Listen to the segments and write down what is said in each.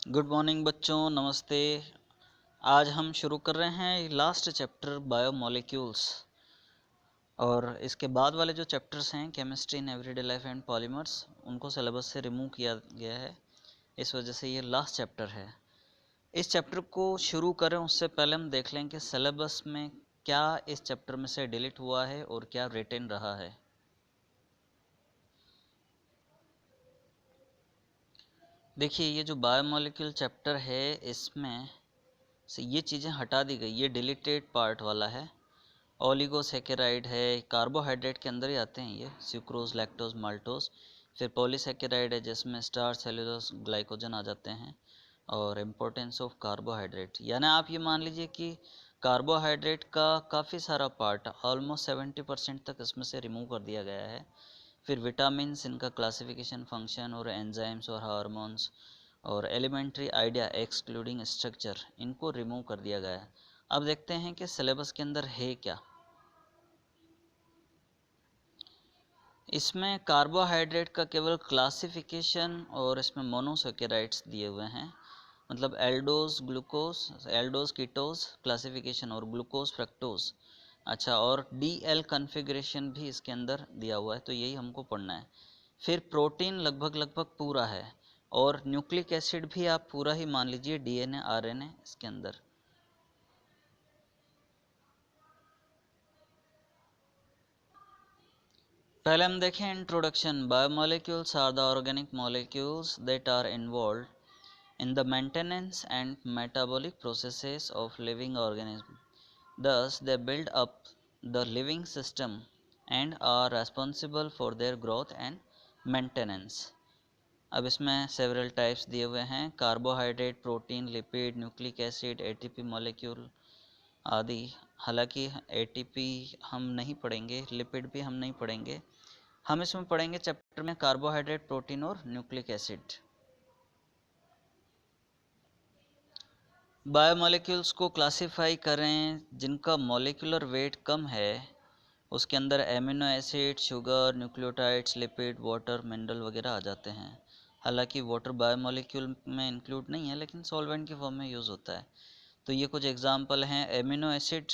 Good morning बच्चों, नमस्ते। आज हम शुरू कर रहे हैं लास्ट चैप्टर बायोमोलिक्यूल्स, और इसके बाद वाले जो चैप्टर्स हैं chemistry in everyday life and polymers, उनको सिलेबस से रिमूव किया गया है। इस वजह से ये लास्ट चैप्टर है। इस चैप्टर को शुरू करें उससे पहले हम देख लें कि सिलेबस में क्या इस चैप्टर में से डिलीट हुआ है और क्या रिटेन रहा है। देखिए, ये जो बायोमोलिक्यूल चैप्टर है इसमें से ये चीज़ें हटा दी गई, ये डिलीटेड पार्ट वाला है। ओलिगोसैकेराइड है, कार्बोहाइड्रेट के अंदर ही आते हैं ये, सुक्रोज, लैक्टोज, माल्टोज। फिर पॉलीसैकेराइड है जिसमें स्टार्च, सेलुलोज, ग्लाइकोजन आ जाते हैं। और इम्पोर्टेंस ऑफ कार्बोहाइड्रेट, यानी आप ये मान लीजिए कि कार्बोहाइड्रेट का काफ़ी सारा पार्ट, ऑलमोस्ट 70% तक इसमें से रिमूव कर दिया गया है। फिर विटामिन्स, इनका क्लासिफिकेशन, फंक्शन और एंजाइम्स और हार्मोन्स और एलिमेंट्री आइडिया एक्सक्लूडिंग स्ट्रक्चर, इनको रिमूव कर दिया गया है। अब देखते हैं कि सिलेबस के अंदर है क्या। इसमें कार्बोहाइड्रेट का केवल क्लासिफिकेशन और इसमें मोनोसैकेराइड्स दिए हुए हैं, मतलब aldose, glucose, aldose, ketose classification और ग्लूकोज, फ्रक्टोज। अच्छा, और डीएल कॉन्फ़िगरेशन भी इसके अंदर दिया हुआ है, तो यही हमको पढ़ना है। फिर प्रोटीन लगभग लगभग पूरा है, और न्यूक्लिक एसिड भी आप पूरा ही मान लीजिए, डीएनए, आरएनए इसके अंदर। पहले हम देखें introduction. Biomolecules are the organic molecules that are involve in the maintenance and metabolic processes of living organisms. Thus, they build up the living system and are responsible for their growth and maintenance. अब इसमें several types दिए हुए हैं, carbohydrate, protein, lipid, nucleic acid, ATP molecule आदि। हालांकि ATP हम नहीं पढ़ेंगे, लिपिड भी हम नहीं पढ़ेंगे, हम इसमें पढ़ेंगे चैप्टर में कार्बोहाइड्रेट, प्रोटीन और न्यूक्लिक एसिड। बायोमोलिक्यूल्स को क्लासिफाई करें जिनका मॉलिक्यूलर वेट कम है, उसके अंदर amino acid, sugar, nucleotides, lipid, water, mineral वगैरह आ जाते हैं। हालांकि वाटर बायोमोलिक्यूल में इंक्लूड नहीं है, लेकिन सॉल्वेंट के फॉर्म में यूज़ होता है। तो ये कुछ एग्जांपल हैं। एमिनो एसिड,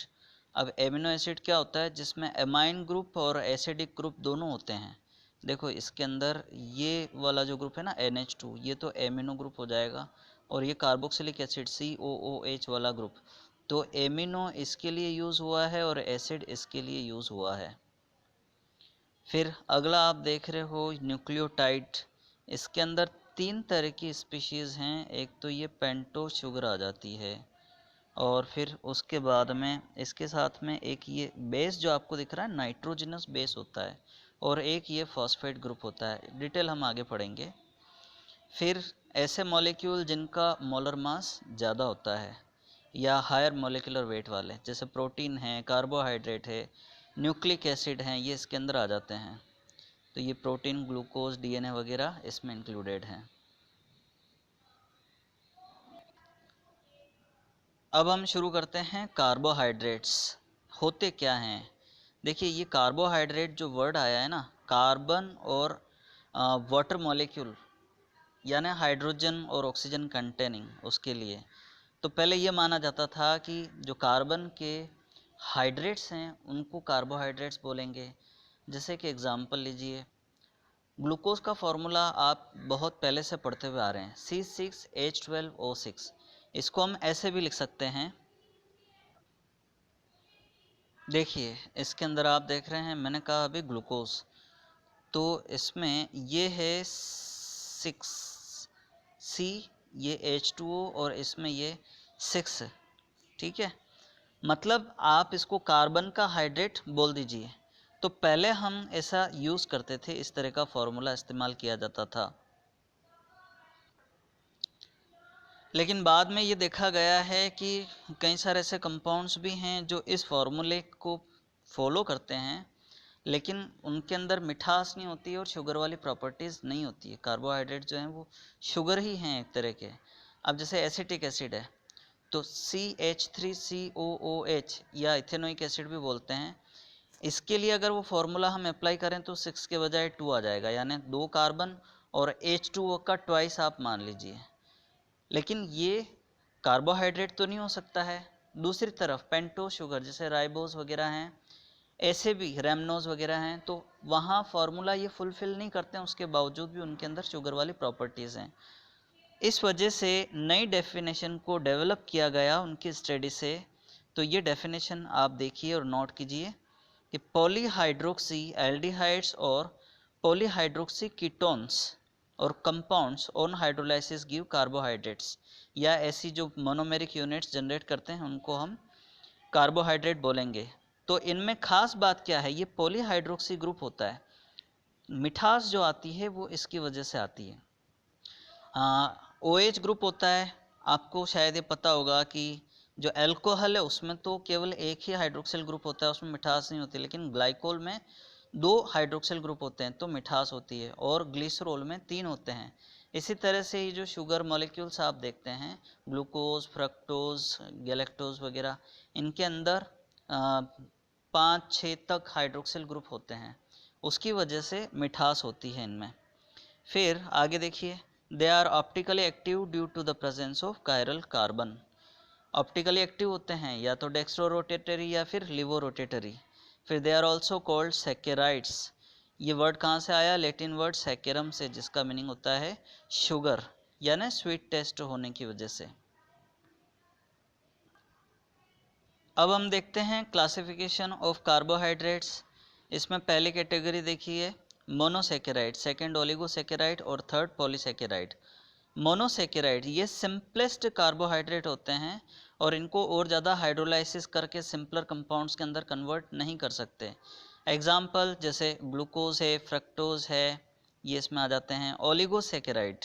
अब एमिनो एसिड क्या होता है, जिसमें एमाइन ग्रुप और एसिडिक ग्रुप दोनों होते हैं। देखो इसके अंदर ये वाला जो ग्रुप है ना, NH2, ये तो एमिनो ग्रुप हो जाएगा, और ये कार्बोक्सिलिक एसिड COOH वाला ग्रुप, तो एमिनो इसके लिए यूज़ हुआ है और एसिड इसके लिए यूज़ हुआ है। फिर अगला आप देख रहे हो न्यूक्लियोटाइड। इसके अंदर 3 तरह की स्पीशीज़ हैं। एक तो ये पेंटो शुगर आ जाती है, और फिर उसके बाद में इसके साथ में एक ये बेस जो आपको दिख रहा है, नाइट्रोजनस बेस होता है, और एक ये फॉस्फेट ग्रुप होता है। डिटेल हम आगे पढ़ेंगे। फिर ऐसे मॉलिक्यूल जिनका मोलर मास ज़्यादा होता है या हायर मॉलिक्यूलर वेट वाले, जैसे प्रोटीन है, कार्बोहाइड्रेट है, न्यूक्लिक एसिड हैं, ये इसके अंदर आ जाते हैं। तो ये प्रोटीन, ग्लूकोज, डीएनए वगैरह इसमें इंक्लूडेड हैं। अब हम शुरू करते हैं। कार्बोहाइड्रेट्स होते क्या हैं। देखिए, ये कार्बोहाइड्रेट जो वर्ड आया है ना, कार्बन और वाटर मॉलिक्यूल, यानी हाइड्रोजन और ऑक्सीजन कंटेनिंग, उसके लिए तो पहले ये माना जाता था कि जो कार्बन के हाइड्रेट्स हैं उनको कार्बोहाइड्रेट्स बोलेंगे। जैसे कि एग्जांपल लीजिए, ग्लूकोज का फॉर्मूला आप बहुत पहले से पढ़ते हुए आ रहे हैं, C6H12O6। इसको हम ऐसे भी लिख सकते हैं। देखिए इसके अंदर आप देख रहे हैं, मैंने कहा अभी ग्लूकोज, तो इसमें ये है 6C, ये H2O, और इसमें ये 6, ठीक है। मतलब आप इसको कार्बन का हाइड्रेट बोल दीजिए। तो पहले हम ऐसा यूज़ करते थे, इस तरह का फॉर्मूला इस्तेमाल किया जाता था। लेकिन बाद में ये देखा गया है कि कई सारे ऐसे कंपाउंड्स भी हैं जो इस फॉर्मूले को फॉलो करते हैं, लेकिन उनके अंदर मिठास नहीं होती और शुगर वाली प्रॉपर्टीज़ नहीं होती है। कार्बोहाइड्रेट जो हैं वो शुगर ही हैं एक तरह के। अब जैसे एसिटिक एसिड है, तो CH3COOH या इथेनोइक एसिड भी बोलते हैं। इसके लिए अगर वो फॉर्मूला हम अप्लाई करें तो 6 के बजाय 2 आ जाएगा, यानी 2 कार्बन और H2O का ट्वाइस आप मान लीजिए। लेकिन ये कार्बोहाइड्रेट तो नहीं हो सकता है। दूसरी तरफ पेंटोज शुगर जैसे राइबोज वगैरह हैं, ऐसे भी रैमनोज वगैरह हैं, तो वहाँ फार्मूला ये फुलफिल नहीं करते हैं, उसके बावजूद भी उनके अंदर शुगर वाली प्रॉपर्टीज़ हैं। इस वजह से नई डेफिनेशन को डेवलप किया गया उनकी स्टडी से। तो ये डेफिनेशन आप देखिए और नोट कीजिए कि पॉलीहाइड्रोक्सी एल्डिहाइड्स और पॉलीहाइड्रोक्सी कीटोन्स और compounds on hydrolysis give carbohydrates, या ऐसी जो मोनोमेरिक यूनिट्स जनरेट करते हैं उनको हम कार्बोहाइड्रेट बोलेंगे। तो इनमें खास बात क्या है, ये पॉलीहाइड्रोक्सी ग्रुप होता है, मिठास जो आती है वो इसकी वजह से आती है। OH ग्रुप होता है, आपको शायद ये पता होगा कि जो अल्कोहल है उसमें तो केवल एक ही हाइड्रोक्सिल ग्रुप होता है, उसमें मिठास नहीं होती, लेकिन ग्लाइकोल में 2 हाइड्रोक्सिल ग्रुप होते हैं तो मिठास होती है, और ग्लिसरॉल में 3 होते हैं। इसी तरह से ही जो शुगर मॉलिक्यूल्स आप देखते हैं, ग्लूकोज, फ्रक्टोज, गैलेक्टोज वगैरह, इनके अंदर 5-6 तक हाइड्रोक्सिल ग्रुप होते हैं, उसकी वजह से मिठास होती है इनमें। फिर आगे देखिए, they are optically active due to the presence of chiral carbon. Optically active होते हैं या तो डेक्स्ट्रो रोटेटरी या फिर लिवो रोटेटरी। फिर they are also called saccharides. ये वर्ड कहाँ से आया, लैटिन वर्ड सेकेरम से, जिसका मीनिंग होता है शुगर, यानी स्वीट टेस्ट होने की वजह से। अब हम देखते हैं क्लासिफिकेशन ऑफ कार्बोहाइड्रेट्स। इसमें पहली कैटेगरी देखिए मोनोसेकेराइड, सेकेंड ओलिगोसेकेराइड और थर्ड पॉलीसेकेराइड। मोनोसेकेराइड ये सिंपलेस्ट कार्बोहाइड्रेट होते हैं और इनको और ज़्यादा हाइड्रोलाइसिस करके सिंपलर कंपाउंड्स के अंदर कन्वर्ट नहीं कर सकते। एग्जाम्पल जैसे ग्लूकोज है, फ्रक्टोज है, ये इसमें आ जाते हैं। ओलिगोसेकेराइड,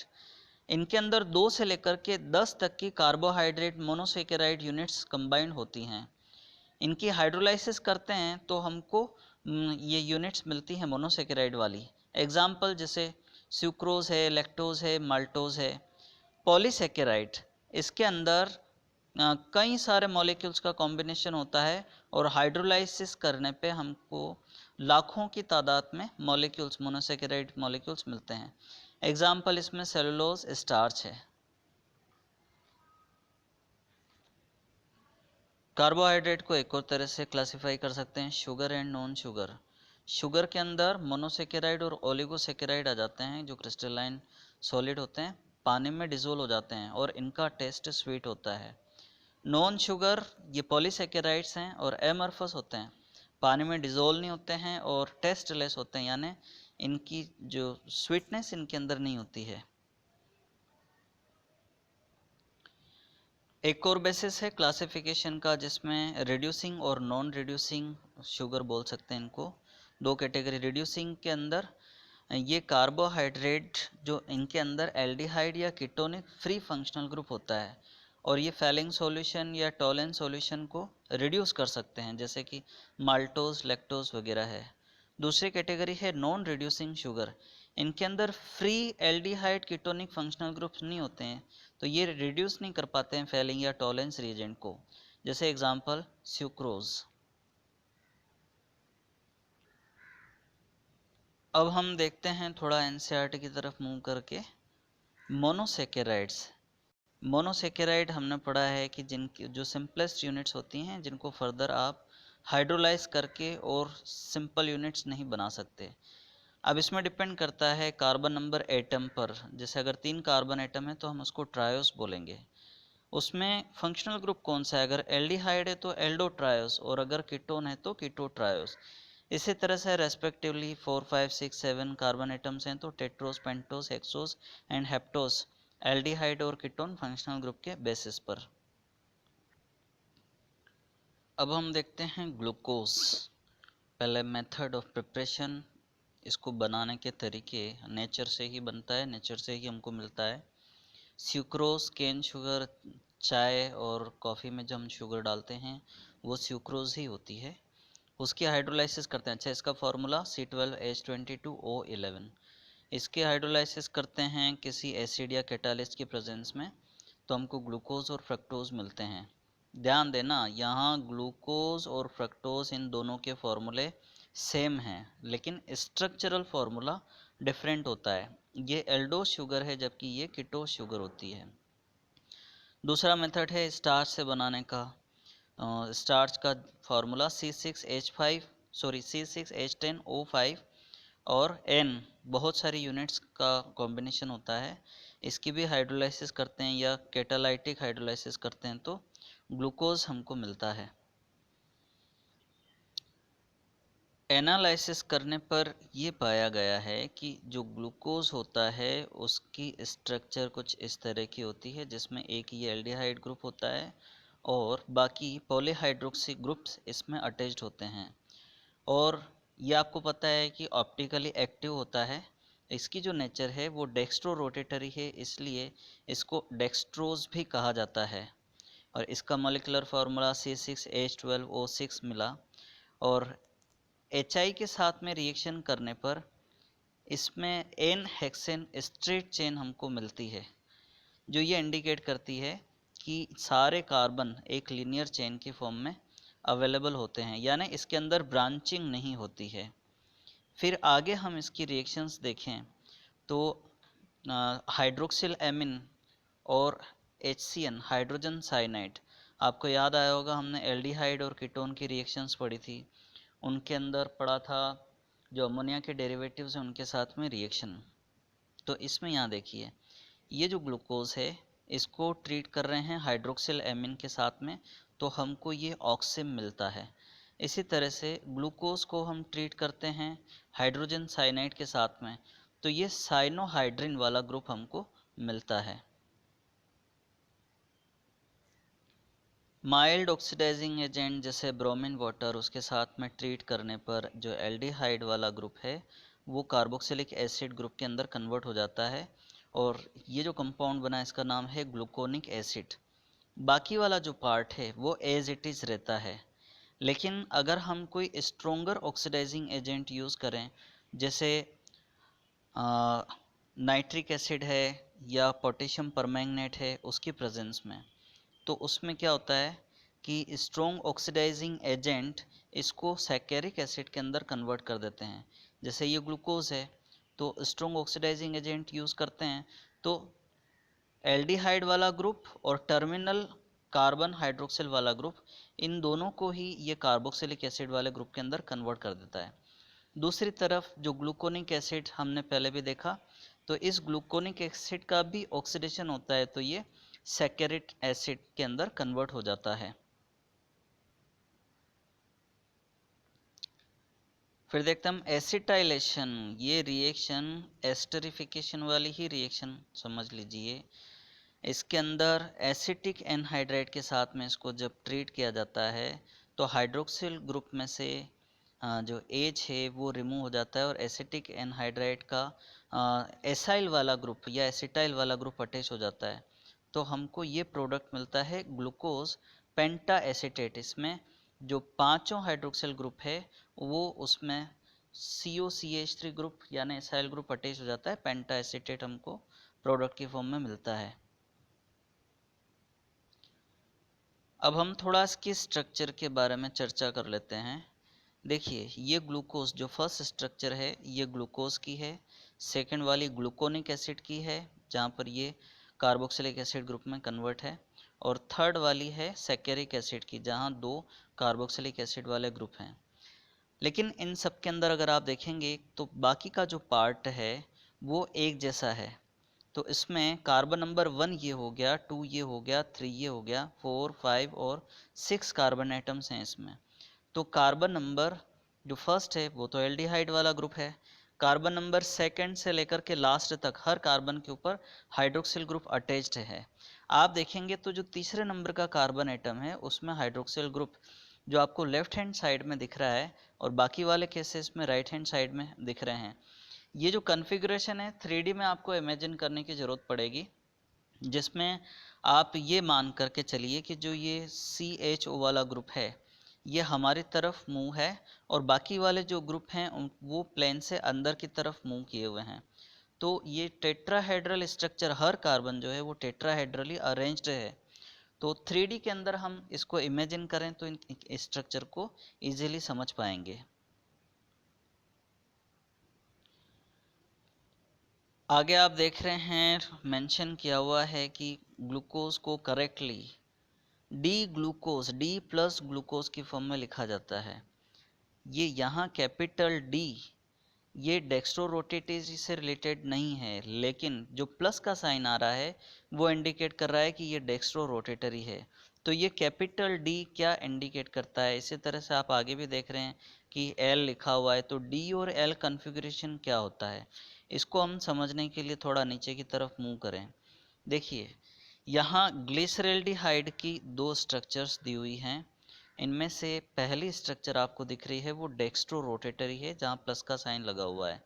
इनके अंदर 2 से लेकर के 10 तक की कार्बोहाइड्रेट मोनोसेकेराइड यूनिट्स कंबाइंड होती हैं। इनकी हाइड्रोलाइसिस करते हैं तो हमको ये यूनिट्स मिलती हैं मोनोसेकेराइड वाली। एग्जाम्पल जैसे सुक्रोज है, लैक्टोज है, माल्टोज है। पॉलीसेकेराइड, इसके अंदर कई सारे मॉलिक्यूल्स का कॉम्बिनेशन होता है और हाइड्रोलाइसिस करने पे हमको लाखों की तादाद में मॉलिक्यूल्स, मोनोसेकेराइड मॉलिक्यूल्स मिलते हैं। एग्जाम्पल इसमें सेलुलोज, स्टार्च है। कार्बोहाइड्रेट को एक और तरह से क्लासिफाई कर सकते हैं, sugar and non sugar. Sugar के अंदर मोनोसेकेराइड और ओलिगोसेकेराइड आ जाते हैं, जो क्रिस्टलाइन सॉलिड होते हैं, पानी में डिजोल्व हो जाते हैं और इनका टेस्ट स्वीट होता है। नॉन शुगर ये पॉलीसेकेराइड्स हैं और एमरफस होते हैं, पानी में डिजोल्व नहीं होते हैं और टेस्टलेस होते हैं, यानी इनकी जो स्वीटनेस इनके अंदर नहीं होती है। एक और बेसिस है क्लासिफिकेशन का, जिसमें रिड्यूसिंग और नॉन रिड्यूसिंग शुगर बोल सकते हैं इनको। 2 कैटेगरी। रिड्यूसिंग के अंदर ये कार्बोहाइड्रेट जो इनके अंदर एल्डिहाइड या कीटोनिक फ्री फंक्शनल ग्रुप होता है और ये फेलिंग सॉल्यूशन या टोलेन सॉल्यूशन को रिड्यूस कर सकते हैं, जैसे कि माल्टोज, लैक्टोज वगैरह है। दूसरी कैटेगरी है नॉन रिड्यूसिंग शुगर, इनके अंदर free aldehyde ketonic functional groups नहीं होते हैं, तो ये रिड्यूस नहीं कर पाते हैं फेलिंग या टॉलेंस रिएजेंट को। जैसे एग्जांपल सुक्रोज। अब हम देखते हैं थोड़ा एनसीईआरटी की तरफ मूव करके, मोनोसेकेराइड्स। मोनोसेकेराइड हमने पढ़ा है कि जिनकी जो सिंपलेस्ट यूनिट्स होती हैं, जिनको फर्दर आप हाइड्रोलाइज करके और सिंपल यूनिट्स नहीं बना सकते। अब इसमें डिपेंड करता है कार्बन नंबर एटम पर। जैसे अगर 3 कार्बन एटम है तो हम उसको ट्रायोस बोलेंगे। उसमें फंक्शनल ग्रुप कौन सा है, अगर एल्डिहाइड है तो एल्डो ट्रायोस और अगर कीटोन है तो कीटो ट्रायोस। इसी तरह से रेस्पेक्टिवली 4, 5, 6, 7 कार्बन एटम्स हैं तो tetrose, pentose, hexose and heptose aldehyde और कीटोन फंक्शनल ग्रुप के बेसिस पर। अब हम देखते हैं ग्लूकोज। पहले मेथड ऑफ प्रिपरेशन, इसको बनाने के तरीके। नेचर से ही बनता है, नेचर से ही हमको मिलता है। सुक्रोज केन शुगर, चाय और कॉफ़ी में जो हम शुगर डालते हैं वो सुक्रोज ही होती है। उसकी हाइड्रोलाइसिस करते हैं। अच्छा, इसका फार्मूला C12H22O11। इसकी हाइड्रोलाइसिस करते हैं किसी एसिड या कैटालिस्ट की प्रेजेंस में, तो हमको ग्लूकोज और फ्रक्टोज मिलते हैं। ध्यान देना, यहाँ ग्लूकोज और फ्रक्टोज इन दोनों के फार्मूले सेम हैं, लेकिन स्ट्रक्चरल फार्मूला डिफरेंट होता है। ये एल्डोज शुगर है जबकि ये कीटोज शुगर होती है। दूसरा मेथड है स्टार्च से बनाने का। स्टार्च का फार्मूला C6H10O5 और N बहुत सारी यूनिट्स का कॉम्बिनेशन होता है। इसकी भी हाइड्रोलाइसिस करते हैं या कैटालाइटिक हाइड्रोलाइसिस करते हैं तो ग्लूकोज हमको मिलता है। एनालिसिस करने पर ये पाया गया है कि जो ग्लूकोज होता है उसकी स्ट्रक्चर कुछ इस तरह की होती है, जिसमें एक ये एल्डिहाइड ग्रुप होता है और बाकी पॉलीहाइड्रोक्सी ग्रुप्स इसमें अटैच्ड होते हैं। और ये आपको पता है कि ऑप्टिकली एक्टिव होता है। इसकी जो नेचर है वो डेक्स्ट्रो रोटेटरी है, इसलिए इसको डेक्स्ट्रोज भी कहा जाता है। और इसका मॉलिक्यूलर फार्मूला C6H12O6 मिला। और HI के साथ में रिएक्शन करने पर इसमें एन हेक्सेन स्ट्रेट चेन हमको मिलती है, जो ये इंडिकेट करती है कि सारे कार्बन एक लीनियर चेन की फॉर्म में अवेलेबल होते हैं, यानी इसके अंदर ब्रांचिंग नहीं होती है। फिर आगे हम इसकी रिएक्शंस देखें तो हाइड्रोक्सिल एमिन और HCN हाइड्रोजन साइनाइड, आपको याद आया होगा हमने एल्डिहाइड और कीटोन की रिएक्शंस पढ़ी थी, उनके अंदर पड़ा था जो अमोनिया के डेरिवेटिव्स हैं उनके साथ में रिएक्शन। तो इसमें यहाँ देखिए ये जो ग्लूकोज है इसको ट्रीट कर रहे हैं हाइड्रोक्सिल एमिन के साथ में, तो हमको ये ऑक्सिम मिलता है। इसी तरह से ग्लूकोज को हम ट्रीट करते हैं हाइड्रोजन साइनाइड के साथ में, तो ये साइनोहाइड्रिन वाला ग्रुप हमको मिलता है। माइल्ड ऑक्सीडाइजिंग एजेंट जैसे ब्रोमीन वाटर उसके साथ में ट्रीट करने पर जो एल्डिहाइड वाला ग्रुप है वो कार्बोक्सिलिक एसिड ग्रुप के अंदर कन्वर्ट हो जाता है और ये जो कंपाउंड बना इसका नाम है ग्लूकोनिक एसिड। बाकी वाला जो पार्ट है वो एज इट इज़ रहता है, लेकिन अगर हम कोई स्ट्रोंगर ऑक्सीडाइजिंग एजेंट यूज़ करें जैसे नाइट्रिक एसिड है या पोटेशियम परमैंगनेट है उसकी प्रेजेंस में, तो उसमें क्या होता है कि स्ट्रॉन्ग ऑक्सीडाइजिंग एजेंट इसको सैकेरिक एसिड के अंदर कन्वर्ट कर देते हैं। जैसे ये ग्लूकोज है तो स्ट्रॉन्ग ऑक्सीडाइजिंग एजेंट यूज़ करते हैं तो एल्डिहाइड वाला ग्रुप और टर्मिनल कार्बन हाइड्रोक्सिल वाला ग्रुप, इन दोनों को ही ये कार्बोक्सिलिक एसिड वाले ग्रुप के अंदर कन्वर्ट कर देता है। दूसरी तरफ जो ग्लूकोनिक एसिड हमने पहले भी देखा, तो इस ग्लूकोनिक एसिड का भी ऑक्सीडेशन होता है तो ये सैकेरिक एसिड के अंदर कन्वर्ट हो जाता है। फिर देखते हैं हम एसिटाइलेशन। ये रिएक्शन एस्टरिफिकेशन वाली ही रिएक्शन समझ लीजिए। इसके अंदर एसिटिक एनहाइड्राइड के साथ में इसको जब ट्रीट किया जाता है तो हाइड्रोक्सिल ग्रुप में से जो एच है वो रिमूव हो जाता है और एसिटिक एनहाइड्राइड का एसाइल वाला ग्रुप या एसिटाइल वाला ग्रुप अटैच हो जाता है, तो हमको ये प्रोडक्ट मिलता है ग्लूकोज पेंटा एसिटेट। इसमें जो पांचों हाइड्रोक्सिल ग्रुप है वो उसमें COCH3 ग्रुप यानी एसाइल ग्रुप अटैच हो जाता है, पेंटा एसिटेट हमको प्रोडक्ट की फॉर्म में मिलता है। अब हम थोड़ा इसके स्ट्रक्चर के बारे में चर्चा कर लेते हैं। देखिए ये ग्लूकोज जो फर्स्ट स्ट्रक्चर है ये ग्लूकोज की है, सेकंड वाली ग्लूकोनिक एसिड की है जहाँ पर ये कार्बोक्सिलिक एसिड ग्रुप में कन्वर्ट है, और थर्ड वाली है सैकेरिक एसिड की जहाँ दो कार्बोक्सिलिक एसिड वाले ग्रुप हैं। लेकिन इन सब के अंदर अगर आप देखेंगे तो बाकी का जो पार्ट है वो एक जैसा है। तो इसमें कार्बन नंबर 1 ये हो गया, 2 ये हो गया, 3 ये हो गया, 4 5 और 6 कार्बन एटम्स हैं इसमें। तो कार्बन नंबर जो फर्स्ट है वो तो एल्डिहाइड वाला ग्रुप है। कार्बन नंबर सेकंड से लेकर के लास्ट तक हर कार्बन के ऊपर हाइड्रोक्सिल ग्रुप अटैच्ड है। आप देखेंगे तो जो तीसरे नंबर का कार्बन एटम है उसमें हाइड्रोक्सिल ग्रुप जो आपको लेफ्ट हैंड साइड में दिख रहा है और बाकी वाले केसेस में राइट हैंड साइड में दिख रहे हैं। ये जो कन्फिग्रेशन है 3D में आपको इमेजिन करने की ज़रूरत पड़ेगी, जिसमें आप ये मान करके चलिए कि जो ये CHO वाला ग्रुप है ये हमारी तरफ मूव है और बाकी वाले जो ग्रुप हैं वो प्लेन से अंदर की तरफ मूव किए हुए हैं। तो ये टेट्राहेड्रल स्ट्रक्चर, हर कार्बन जो है वो टेट्राहेड्रली अरेंज्ड है। तो 3D के अंदर हम इसको इमेजिन करें तो इन स्ट्रक्चर को इजीली समझ पाएंगे। आगे आप देख रहे हैं मेंशन किया हुआ है कि ग्लूकोज को correctly D glucose, D plus glucose की फॉर्म में लिखा जाता है। ये यहाँ कैपिटल डी ये डेक्स्ट्रो रोटेटरी से रिलेटेड नहीं है, लेकिन जो प्लस का साइन आ रहा है वो इंडिकेट कर रहा है कि ये डेक्स्ट्रो रोटेटरी है। तो ये कैपिटल डी क्या इंडिकेट करता है, इसी तरह से आप आगे भी देख रहे हैं कि एल लिखा हुआ है, तो डी और एल कन्फिग्रेशन क्या होता है, इसको हम समझने के लिए थोड़ा नीचे की तरफ मूव करें। देखिए यहाँ ग्लिसरैल्डिहाइड की दो स्ट्रक्चर्स दी हुई हैं। इनमें से पहली स्ट्रक्चर आपको दिख रही है वो डेक्स्ट्रो रोटेटरी है, जहाँ प्लस का साइन लगा हुआ है,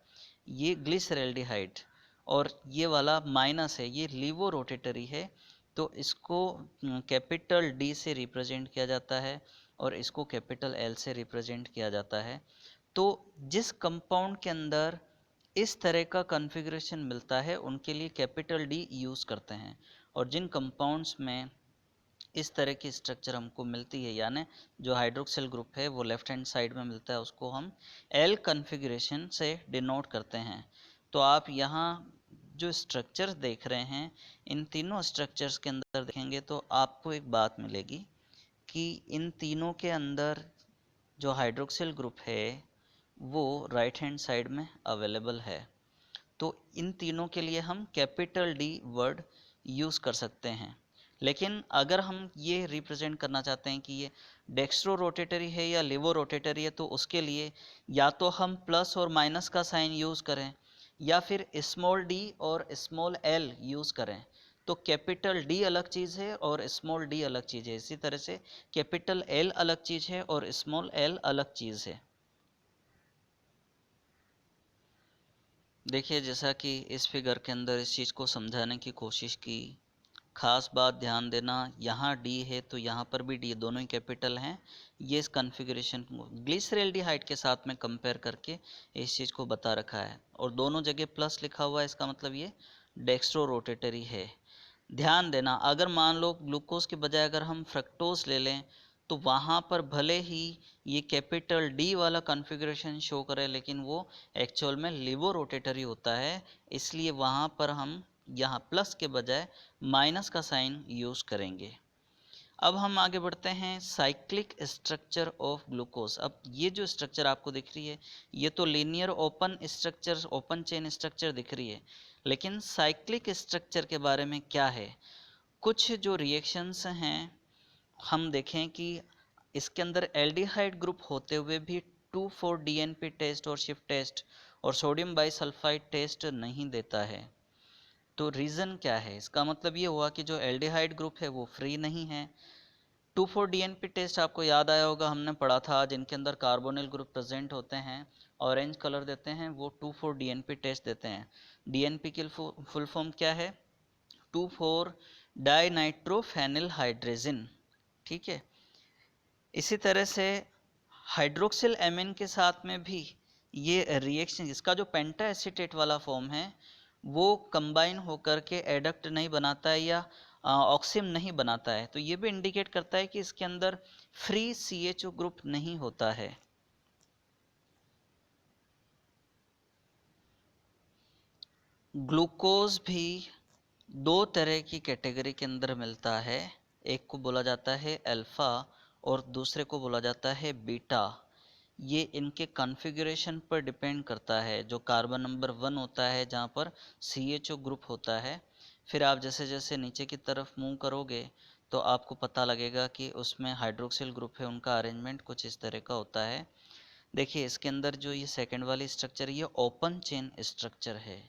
ये ग्लिसरैल्डिहाइड। और ये वाला माइनस है, ये लीवो रोटेटरी है। तो इसको कैपिटल डी से रिप्रेजेंट किया जाता है और इसको कैपिटल एल से रिप्रेजेंट किया जाता है। तो जिस कंपाउंड के अंदर इस तरह का कॉन्फ़िगरेशन मिलता है उनके लिए कैपिटल डी यूज़ करते हैं, और जिन कंपाउंड्स में इस तरह की स्ट्रक्चर हमको मिलती है, यानी जो हाइड्रोक्सिल ग्रुप है वो लेफ्ट हैंड साइड में मिलता है, उसको हम एल कॉन्फ़िगरेशन से डिनोट करते हैं। तो आप यहाँ जो स्ट्रक्चर्स देख रहे हैं, इन तीनों स्ट्रक्चर्स के अंदर देखेंगे तो आपको एक बात मिलेगी कि इन तीनों के अंदर जो हाइड्रोक्सिल ग्रुप है वो राइट हैंड साइड में अवेलेबल है। तो इन तीनों के लिए हम कैपिटल डी वर्ड यूज़ कर सकते हैं। लेकिन अगर हम ये रिप्रेजेंट करना चाहते हैं कि ये डेक्स्ट्रो रोटेटरी है या लिवो रोटेटरी है, तो उसके लिए या तो हम प्लस और माइनस का साइन यूज़ करें या फिर स्मॉल डी और स्मॉल एल यूज़ करें। तो कैपिटल डी अलग चीज़ है और स्मॉल डी अलग चीज़ है, इसी तरह से कैपिटल एल अलग चीज़ है और स्मॉल एल अलग चीज़ है। देखिए जैसा कि इस फिगर के अंदर इस चीज़ को समझाने की कोशिश की, खास बात ध्यान देना, यहाँ डी है तो यहाँ पर भी डी, दोनों ही कैपिटल हैं। ये इस कॉन्फ़िगरेशन को ग्लिसरैल्डिहाइड के साथ में कंपेयर करके इस चीज़ को बता रखा है, और दोनों जगह प्लस लिखा हुआ है, इसका मतलब ये डेक्स्ट्रो रोटेटरी है। ध्यान देना, अगर मान लो ग्लूकोज के बजाय अगर हम फ्रक्टोज ले लें तो वहाँ पर भले ही ये कैपिटल डी वाला कॉन्फ़िगरेशन शो करे, लेकिन वो एक्चुअल में लिवो रोटेटरी होता है, इसलिए वहाँ पर हम यहाँ प्लस के बजाय माइनस का साइन यूज़ करेंगे। अब हम आगे बढ़ते हैं साइक्लिक स्ट्रक्चर ऑफ ग्लूकोज। अब ये जो स्ट्रक्चर आपको दिख रही है ये तो linear open structure, open chain structure दिख रही है, लेकिन साइक्लिक स्ट्रक्चर के बारे में क्या है। कुछ जो रिएक्शंस हैं हम देखें कि इसके अंदर एल्डिहाइड ग्रुप होते हुए भी 2,4-DNP टेस्ट और शिफ्ट टेस्ट और सोडियम बाइसल्फाइड टेस्ट नहीं देता है। तो रीज़न क्या है, इसका मतलब ये हुआ कि जो एल्डिहाइड ग्रुप है वो फ्री नहीं है। 2,4-DNP टेस्ट आपको याद आया होगा, हमने पढ़ा था, जिनके अंदर कार्बोनिल ग्रुप प्रेजेंट होते हैं, ऑरेंज कलर देते हैं, वो 2,4-DNP टेस्ट देते हैं। डीएनपी की फुल फॉर्म क्या है, 2,4 डाइनाइट्रोफेनिल हाइड्रेजिन। ठीक है, इसी तरह से हाइड्रोक्सिल एमिन के साथ में भी ये रिएक्शन, इसका जो पेंटा एसीटेट वाला फॉर्म है वो कंबाइन होकर के एडक्ट नहीं बनाता है या ऑक्सिम नहीं बनाता है, तो ये भी इंडिकेट करता है कि इसके अंदर फ्री CHO ग्रुप नहीं होता है। ग्लूकोज भी दो तरह की कैटेगरी के अंदर मिलता है, एक को बोला जाता है अल्फ़ा और दूसरे को बोला जाता है बीटा। ये इनके कॉन्फ़िगरेशन पर डिपेंड करता है। जो कार्बन नंबर 1 होता है जहाँ पर CHO ग्रुप होता है, फिर आप जैसे जैसे नीचे की तरफ मूव करोगे तो आपको पता लगेगा कि उसमें हाइड्रोक्सिल ग्रुप है, उनका अरेंजमेंट कुछ इस तरह का होता है। देखिए इसके अंदर जो ये सेकंड वाली स्ट्रक्चर है ये ओपन चेन स्ट्रक्चर है।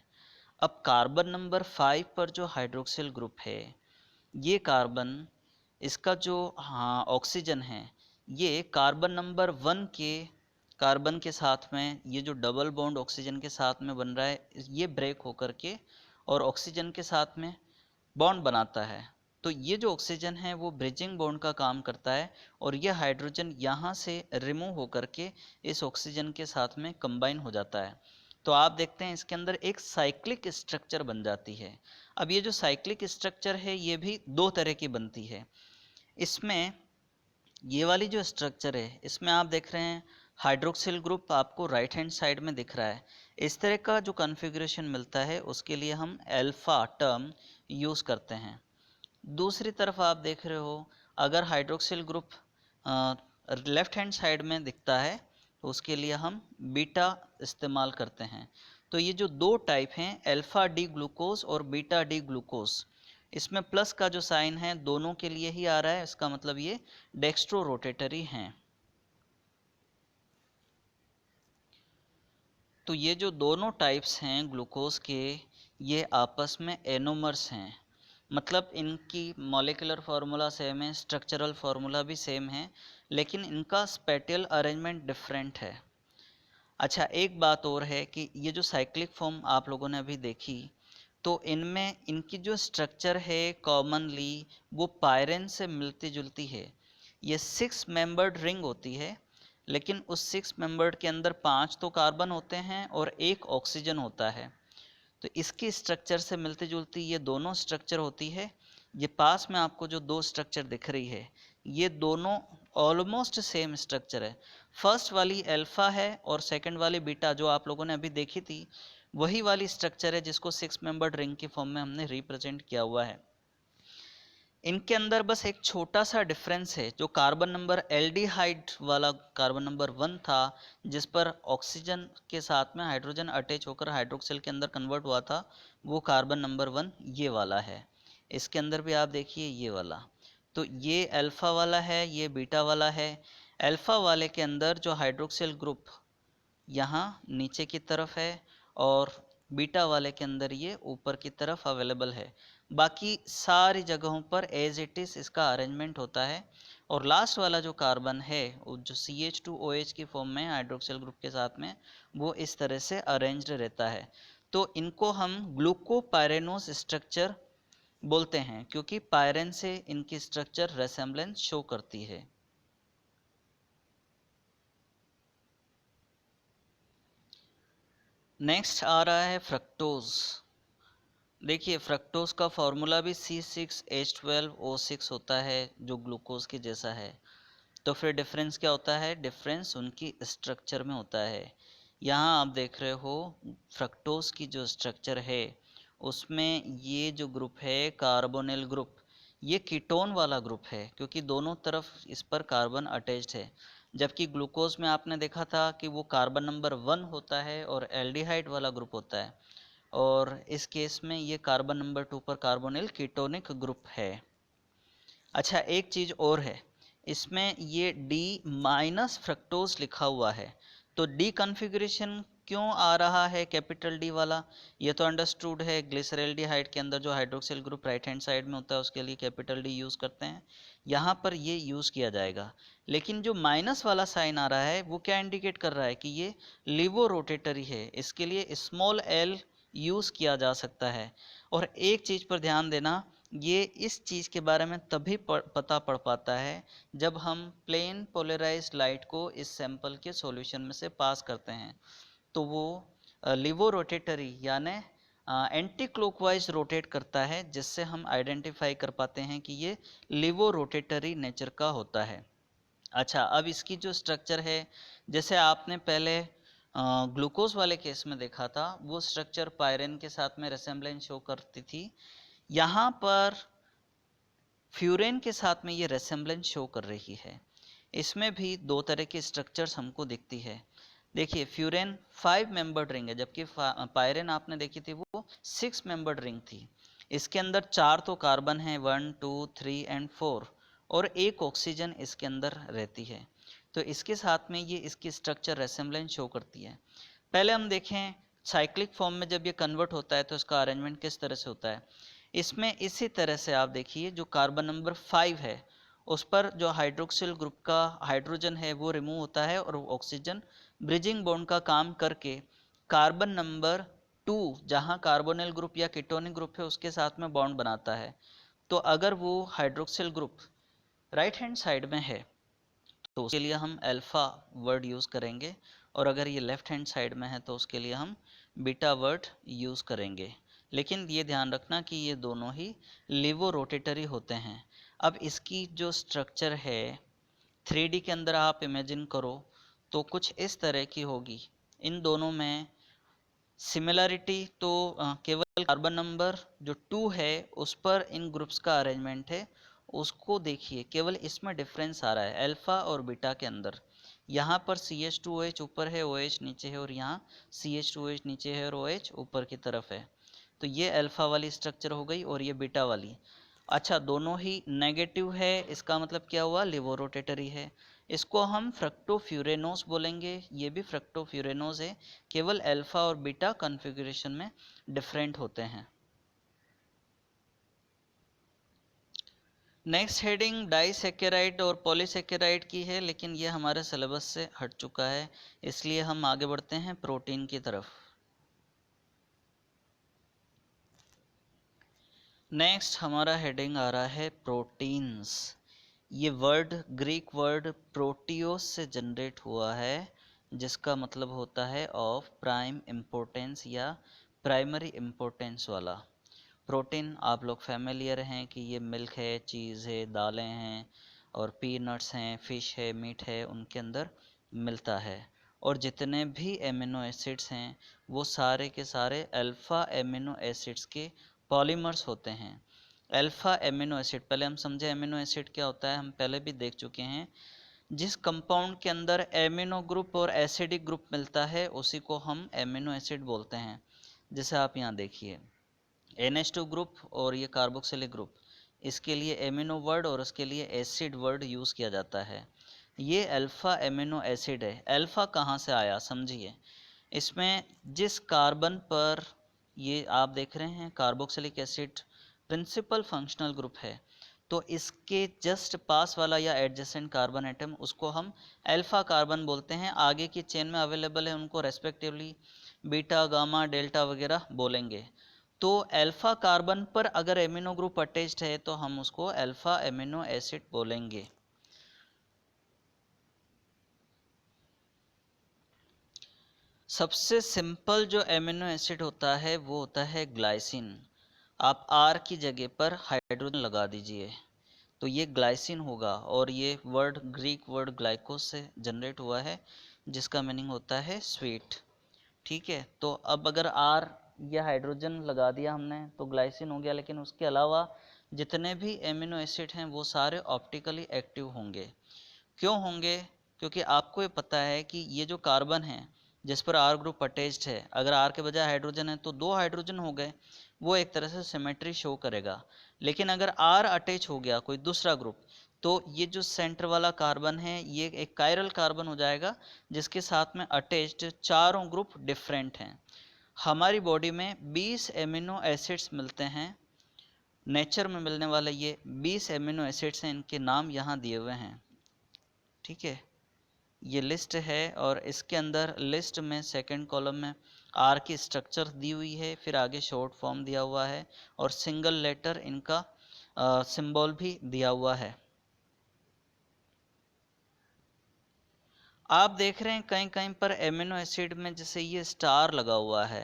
अब कार्बन नंबर 5 पर जो हाइड्रोक्सिल ग्रुप है, ये कार्बन, इसका जो ऑक्सीजन है, ये कार्बन नंबर 1 के कार्बन के साथ में ये जो डबल बॉन्ड ऑक्सीजन के साथ में बन रहा है, ये ब्रेक होकर के और ऑक्सीजन के साथ में बॉन्ड बनाता है। तो ये जो ऑक्सीजन है वो ब्रिजिंग बॉन्ड का काम करता है, और ये हाइड्रोजन यहाँ से रिमूव होकर के इस ऑक्सीजन के साथ में कंबाइन हो जाता है। तो आप देखते हैं इसके अंदर एक साइक्लिक स्ट्रक्चर बन जाती है। अब ये जो साइक्लिक स्ट्रक्चर है ये भी दो तरह की बनती है। इसमें ये वाली जो स्ट्रक्चर है इसमें आप देख रहे हैं हाइड्रोक्सिल ग्रुप आपको राइट हैंड साइड में दिख रहा है। इस तरह का जो कॉन्फ़िगरेशन मिलता है उसके लिए हम अल्फ़ा टर्म यूज़ करते हैं। दूसरी तरफ आप देख रहे हो, अगर hydroxyl group left hand side में दिखता है तो उसके लिए हम बीटा इस्तेमाल करते हैं। तो ये जो दो टाइप हैं, अल्फ़ा डी ग्लूकोज और बीटा डी ग्लूकोज, इसमें प्लस का जो साइन है दोनों के लिए ही आ रहा है, इसका मतलब ये डेक्स्ट्रो रोटेटरी हैं। तो ये जो दोनों टाइप्स हैं ग्लूकोज के, ये आपस में एनोमर्स हैं, मतलब इनकी मॉलिक्यूलर फार्मूला सेम है, स्ट्रक्चरल फार्मूला भी सेम है, लेकिन इनका स्पेटियल अरेंजमेंट डिफरेंट है। अच्छा, एक बात और है कि ये जो साइक्लिक फॉर्म आप लोगों ने अभी देखी, तो इनमें इनकी जो स्ट्रक्चर है कॉमनली वो पायरेन से मिलती जुलती है। ये 6 मेंबर्ड रिंग होती है, लेकिन उस 6 मेंबर्ड के अंदर 5 तो कार्बन होते हैं और 1 ऑक्सीजन होता है। तो इसकी स्ट्रक्चर से मिलती जुलती ये दोनों स्ट्रक्चर होती है। ये पास में आपको जो दो स्ट्रक्चर दिख रही है, ये दोनों ऑलमोस्ट सेम स्ट्रक्चर है। फर्स्ट वाली अल्फा है और सेकंड वाली बीटा जो आप लोगों ने अभी देखी थी, वही वाली स्ट्रक्चर है जिसको 6 मेंबर्ड रिंग की फॉर्म में हमने रिप्रेजेंट किया हुआ है। इनके अंदर बस एक छोटा सा डिफरेंस है, जो कार्बन नंबर एल्डिहाइड वाला कार्बन नंबर 1 था, जिस पर ऑक्सीजन के साथ में हाइड्रोजन अटैच होकर हाइड्रोक्सिल के अंदर कन्वर्ट हुआ था, वो कार्बन नंबर 1 ये वाला है। इसके अंदर भी आप देखिए ये वाला, तो ये अल्फा वाला है, ये बीटा वाला है। अल्फा वाले के अंदर जो हाइड्रोक्सिल ग्रुप यहाँ नीचे की तरफ है और बीटा वाले के अंदर ये ऊपर की तरफ अवेलेबल है। बाकी सारी जगहों पर एज इट इज़ इसका अरेंजमेंट होता है। और लास्ट वाला जो कार्बन है वो जो CH2OH की फॉर्म में हाइड्रोक्सिल ग्रुप के साथ में, वो इस तरह से अरेंज्ड रहता है। तो इनको हम ग्लूकोपायरेनोस स्ट्रक्चर बोलते हैं, क्योंकि पायरेन से इनकी स्ट्रक्चर रेसेम्बलेंस शो करती है। नेक्स्ट आ रहा है फ्रक्टोज। देखिए, फ्रक्टोज का फॉर्मूला भी C6H12O6 होता है, जो ग्लूकोज के जैसा है। तो फिर डिफरेंस क्या होता है? डिफरेंस उनकी स्ट्रक्चर में होता है। यहाँ आप देख रहे हो फ्रक्टोज की जो स्ट्रक्चर है उसमें ये जो ग्रुप है कार्बोनिल ग्रुप, ये कीटोन वाला ग्रुप है, क्योंकि दोनों तरफ इस पर कार्बन अटैच्ड है। जबकि ग्लूकोज में आपने देखा था कि वो कार्बन नंबर 1 होता है और एल्डिहाइड वाला ग्रुप होता है, और इस केस में ये कार्बन नंबर 2 पर कार्बोनिल कीटोनिक ग्रुप है। अच्छा, एक चीज़ और है, इसमें ये डी माइनस फ्रक्टोज लिखा हुआ है, तो डी कॉन्फ़िगरेशन क्यों आ रहा है कैपिटल डी वाला? ये तो अंडरस्टूड है, ग्लिसरैल्डिहाइड के अंदर जो hydroxyl group right hand side में होता है उसके लिए कैपिटल डी यूज़ करते हैं, यहाँ पर ये यूज़ किया जाएगा। लेकिन जो माइनस वाला साइन आ रहा है वो क्या इंडिकेट कर रहा है कि ये लिवो रोटेटरी है, इसके लिए स्मॉल एल यूज़ किया जा सकता है। और एक चीज़ पर ध्यान देना, ये इस चीज़ के बारे में तभी पता पड़ पाता है जब हम प्लेन पोलराइज्ड लाइट को इस सैंपल के सॉल्यूशन में से पास करते हैं, तो वो लिवो रोटेटरी यानी एंटी क्लॉकवाइज रोटेट करता है, जिससे हम आइडेंटिफाई कर पाते हैं कि ये लिवो रोटेटरी नेचर का होता है। अच्छा, अब इसकी जो स्ट्रक्चर है, जैसे आपने पहले ग्लूकोज वाले केस में देखा था, वो स्ट्रक्चर पायरेन के साथ में रेसेम्बलेंस शो करती थी। यहाँ पर फ्यूरेन के साथ में ये रेसेम्बलेंस शो कर रही है। इसमें भी दो तरह की स्ट्रक्चर्स हमको दिखती है। देखिए, फ्यूरेन 5 मेंबर्ड रिंग है, जबकि पायरेन आपने देखी थी वो 6 मेंबर्ड रिंग थी। इसके अंदर 4 तो कार्बन है, 1 2 3 एंड 4, और एक ऑक्सीजन इसके अंदर रहती है। तो इसके साथ में ये इसकी स्ट्रक्चर रेसेम्बलेंस शो करती है। पहले हम देखें साइक्लिक फॉर्म में जब ये कन्वर्ट होता है तो इसका अरेंजमेंट किस तरह से होता है। इसमें इसी तरह से आप देखिए, जो कार्बन नंबर 5 है उस पर जो हाइड्रोक्सिल ग्रुप का हाइड्रोजन है वो रिमूव होता है, और ऑक्सीजन ब्रिजिंग बॉन्ड का काम करके कार्बन नंबर 2, जहाँ कार्बोनिल ग्रुप या कीटोनिक ग्रुप है, उसके साथ में बॉन्ड बनाता है। तो अगर वो hydroxyl group right hand side में है तो उसके लिए हम अल्फ़ा वर्ड यूज़ करेंगे, और अगर ये लेफ्ट हैंड साइड में है तो उसके लिए हम बीटा वर्ड यूज़ करेंगे। लेकिन ये ध्यान रखना कि ये दोनों ही लिवो रोटेटरी होते हैं। अब इसकी जो स्ट्रक्चर है 3D के अंदर आप इमेजिन करो, तो कुछ इस तरह की होगी। इन दोनों में सिमिलरिटी तो केवल कार्बन नंबर जो 2 है उस पर इन ग्रुप्स का अरेंजमेंट है, उसको देखिए, केवल इसमें डिफरेंस आ रहा है अल्फा और बीटा के अंदर। यहाँ पर CH2OH ऊपर है, OH नीचे है, और यहाँ CH2OH नीचे है और OH ऊपर की तरफ है। तो ये अल्फा वाली स्ट्रक्चर हो गई और ये बीटा वाली। अच्छा, दोनों ही नेगेटिव है, इसका मतलब क्या हुआ, लिवोरोटेटरी है। इसको हम फ्रक्टोफ्यूरेनोस बोलेंगे, ये भी फ्रक्टोफ्यूरेनोस है, केवल अल्फा और बीटा कॉन्फ़िगरेशन में डिफरेंट होते हैं। नेक्स्ट हेडिंग डाइसैकेराइड और पॉलीसैकेराइड की है, लेकिन ये हमारे सिलेबस से हट चुका है, इसलिए हम आगे बढ़ते हैं प्रोटीन की तरफ। नेक्स्ट हमारा हेडिंग आ रहा है प्रोटीन्स। ये वर्ड ग्रीक वर्ड प्रोटियोस से जनरेट हुआ है, जिसका मतलब होता है ऑफ प्राइम इम्पोर्टेंस या प्राइमरी इम्पोर्टेंस वाला। प्रोटीन आप लोग फैमिलियर हैं कि ये मिल्क है, चीज़ है, दालें हैं और पीनट्स हैं, फ़िश है, मीट है, उनके अंदर मिलता है। और जितने भी एमिनो एसिड्स हैं वो सारे के सारे अल्फ़ा एमिनो एसिड्स के पॉलीमर्स होते हैं। अल्फ़ा एमिनो एसिड, पहले हम समझे एमिनो एसिड क्या होता है, हम पहले भी देख चुके हैं। जिस कंपाउंड के अंदर एमिनो ग्रुप और एसिडिक ग्रुप मिलता है उसी को हम एमिनो एसिड बोलते हैं। जैसे आप यहाँ देखिए NH2 ग्रुप और ये कार्बोक्सिलिक ग्रुप, इसके लिए एमिनो वर्ड और उसके लिए एसिड वर्ड यूज़ किया जाता है। ये अल्फ़ा एमिनो एसिड है। अल्फ़ा कहाँ से आया समझिए, इसमें जिस कार्बन पर ये आप देख रहे हैं carboxylic acid principal functional group है, तो इसके जस्ट पास वाला या एडजेसेंट कार्बन एटम उसको हम अल्फ़ा कार्बन बोलते हैं। आगे की चेन में अवेलेबल है उनको रेस्पेक्टिवली बीटा, गामा, डेल्टा वगैरह बोलेंगे। तो अल्फ़ा कार्बन पर अगर एमिनो ग्रुप अटैच्ड है तो हम उसको अल्फ़ा एमिनो एसिड बोलेंगे। सबसे सिंपल जो एमिनो एसिड होता है वो होता है ग्लाइसिन। आप R की जगह पर हाइड्रोजन लगा दीजिए तो ये ग्लाइसिन होगा, और ये वर्ड ग्रीक वर्ड ग्लाइकोस से जनरेट हुआ है, जिसका मीनिंग होता है स्वीट। ठीक है, तो अब अगर R या हाइड्रोजन लगा दिया हमने तो ग्लाइसिन हो गया, लेकिन उसके अलावा जितने भी एमिनो एसिड हैं वो सारे ऑप्टिकली एक्टिव होंगे। क्यों होंगे? क्योंकि आपको ये पता है कि ये जो कार्बन है जिस पर R ग्रुप अटैच्ड है, अगर R के बजाय हाइड्रोजन है तो 2 हाइड्रोजन हो गए, वो एक तरह से सिमेट्री शो करेगा। लेकिन अगर R अटैच हो गया कोई दूसरा ग्रुप तो ये जो सेंटर वाला कार्बन है ये एक कायरल कार्बन हो जाएगा, जिसके साथ में अटैच्ड चारों ग्रुप डिफरेंट हैं। हमारी बॉडी में 20 एमिनो एसिड्स मिलते हैं, नेचर में मिलने वाले ये 20 एमिनो एसिड्स हैं, इनके नाम यहाँ दिए हुए हैं। ठीक है, ये लिस्ट है और इसके अंदर लिस्ट में सेकंड कॉलम में R की स्ट्रक्चर दी हुई है, फिर आगे शॉर्ट फॉर्म दिया हुआ है और सिंगल लेटर इनका सिंबल भी दिया हुआ है। आप देख रहे हैं कहीं कहीं पर एमिनो एसिड में जैसे ये स्टार लगा हुआ है,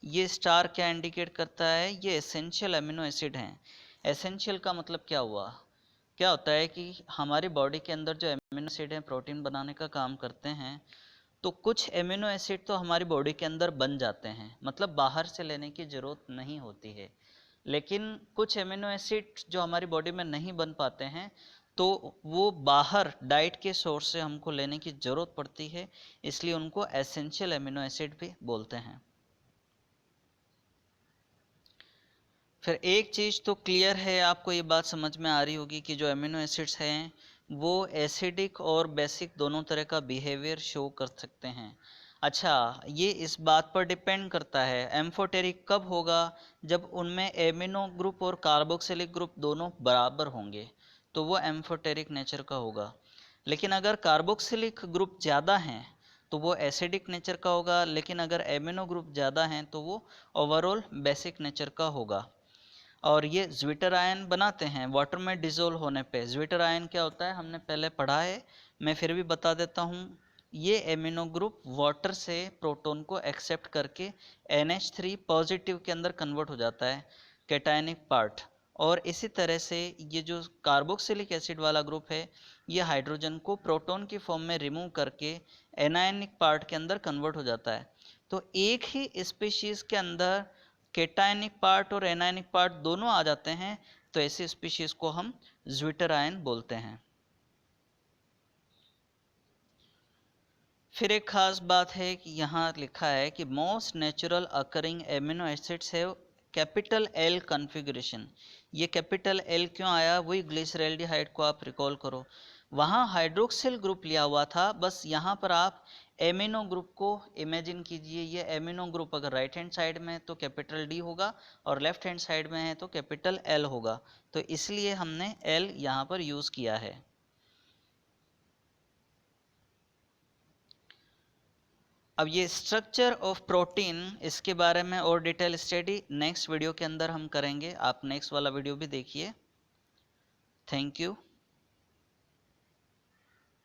ये स्टार क्या इंडिकेट करता है, ये एसेंशियल एमिनो एसिड हैं। एसेंशियल का मतलब क्या हुआ, क्या होता है कि हमारी बॉडी के अंदर जो एमिनो एसिड हैं प्रोटीन बनाने का काम करते हैं, तो कुछ एमिनो एसिड तो हमारी बॉडी के अंदर बन जाते हैं, मतलब बाहर से लेने की ज़रूरत नहीं होती है। लेकिन कुछ एमिनो एसिड जो हमारी बॉडी में नहीं बन पाते हैं तो वो बाहर डाइट के सोर्स से हमको लेने की ज़रूरत पड़ती है, इसलिए उनको एसेंशियल एमिनो एसिड भी बोलते हैं। फिर एक चीज़ तो क्लियर है, आपको ये बात समझ में आ रही होगी कि जो एमिनो एसिड्स हैं वो एसिडिक और बेसिक दोनों तरह का बिहेवियर शो कर सकते हैं। अच्छा, ये इस बात पर डिपेंड करता है एम्फोटेरिक कब होगा, जब उनमें एमिनो ग्रुप और कार्बोक्सिलिक ग्रुप दोनों बराबर होंगे तो वो एम्फोटेरिक नेचर का होगा। लेकिन अगर कार्बोक्सिलिक ग्रुप ज़्यादा हैं तो वो एसिडिक नेचर का होगा, लेकिन अगर एमिनो ग्रुप ज़्यादा हैं तो वो ओवरऑल बेसिक नेचर का होगा। और ये ज्विटर आयन बनाते हैं वाटर में डिजोल्व होने पे। ज्विटर आयन क्या होता है हमने पहले पढ़ा है, मैं फिर भी बता देता हूँ। ये एमिनो ग्रुप वाटर से प्रोटॉन को एक्सेप्ट करके NH3 पॉजिटिव के अंदर कन्वर्ट हो जाता है, कैटायनिक पार्ट, और इसी तरह से ये जो कार्बोक्सिलिक एसिड वाला ग्रुप है ये हाइड्रोजन को प्रोटॉन की फॉर्म में रिमूव करके एनायनिक पार्ट के अंदर कन्वर्ट हो जाता है। तो एक ही स्पीशीज के अंदर केटायनिक पार्ट और एनायनिक पार्ट दोनों आ जाते हैं, तो ऐसी स्पीशीज को हम ज्विटर बोलते हैं। फिर एक खास बात है कि यहाँ लिखा है कि most natural occurring amino acids है कैपिटल एल कॉन्फ़िगरेशन। ये कैपिटल एल क्यों आया, वही ग्लिसरैल्डिहाइड को आप रिकॉल करो, वहाँ हाइड्रोक्सिल ग्रुप लिया हुआ था, बस यहाँ पर आप एमिनो ग्रुप को इमेजिन कीजिए। ये एमिनो ग्रुप अगर राइट हैंड साइड में है तो कैपिटल डी होगा और लेफ्ट हैंड साइड में है तो कैपिटल एल होगा, तो इसलिए हमने एल यहाँ पर यूज़ किया है। अब ये स्ट्रक्चर ऑफ प्रोटीन, इसके बारे में और डिटेल स्टडी नेक्स्ट वीडियो के अंदर हम करेंगे। आप नेक्स्ट वाला वीडियो भी देखिए। Thank you.